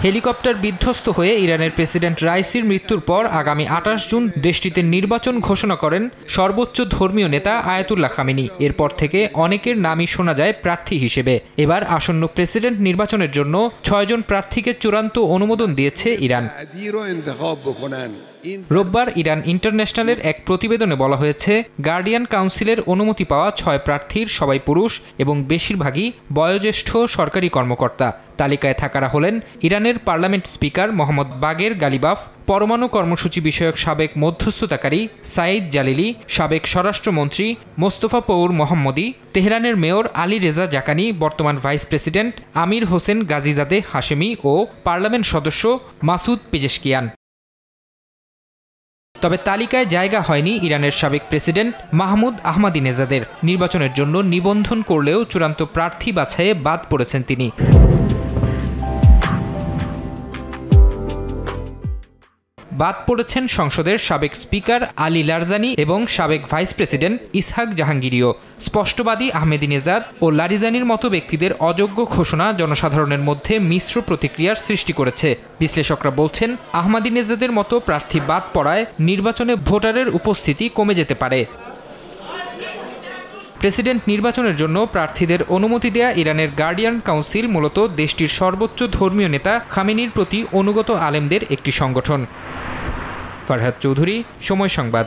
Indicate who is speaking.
Speaker 1: Helicopter বিধ্বস্ত হয়ে ইরানের প্রেসিডেন্ট রাইসির মৃত্যুর পর আগামী ২৮ জুন দেশটিতে নির্বাচন ঘোষণা করেন সর্বোচ্চ ধর্মীয় নেতা আয়াতুল্লাহ খামেনি। এরপর থেকে অনেকের নামই শোনা যায় প্রার্থী হিসেবে। এবার আসন্ন প্রেসিডেন্ট নির্বাচনের জন্য ৬ জন প্রার্থীকে চূড়ান্ত অনুমোদন দিয়েছে ইরান। রোববার ইরান ইন্টারন্যাশনালের এক প্রতিবেদনে বলা হয়েছে, গার্ডিয়ান কাউন্সিলের অনুমতি পাওয়া ৬ প্রার্থীর সবাই পুরুষ এবং বেশিরভাগই বয়োজ্যেষ্ঠ সরকারি কর্মকর্তা। তালিকায় থাকারা হলেন ইরানের পার্লামেন্ট স্পিকার মোহাম্মদ বাগের গালিবাফ, পরমাণু কর্মসূচি বিষয়ক সাবেক মধ্যস্থতাকারী সাইদ জালিলি, সাবেক স্বরাষ্ট্রমন্ত্রী মোস্তফা পৌর মোহাম্মদী, তেহরানের মেয়র আলী রেজা জাকানি, বর্তমান ভাইস প্রেসিডেন্ট আমির হোসেন গাজিজাদে হাশেমি ও পার্লামেন্ট সদস্য মাসুদ পেজেশকিয়ান। তবে তালিকায় জায়গা হয়নি ইরানের সাবেক প্রেসিডেন্ট মাহমুদ আহমাদিনেজাদের। নির্বাচনের জন্য নিবন্ধন করলেও চূড়ান্ত প্রার্থী বাছাইয়ে বাদ পড়েছেন তিনি। বাদ পড়েছেন সংসদের সাবেক স্পিকার আলী লারজানি এবং সাবেক ভাইস প্রেসিডেন্ট ইসহাক জাহাঙ্গীরিও। স্পষ্টবাদী আহমেদিনেজাদ ও লারিজানির মতো ব্যক্তিদের অযোগ্য ঘোষণা জনসাধারণের মধ্যে মিশ্র প্রতিক্রিয়ার সৃষ্টি করেছে। বিশ্লেষকরা বলছেন, আহমাদিনেজাদের মতো প্রার্থী বাদ পড়ায় নির্বাচনে ভোটারের উপস্থিতি কমে যেতে পারে। প্রেসিডেন্ট নির্বাচনের জন্য প্রার্থীদের অনুমতি দেয়া ইরানের গার্ডিয়ান কাউন্সিল মূলত দেশটির সর্বোচ্চ ধর্মীয় নেতা খামেনির প্রতি অনুগত আলেমদের একটি সংগঠন। ফারহাদ চৌধুরী, সময় সংবাদ।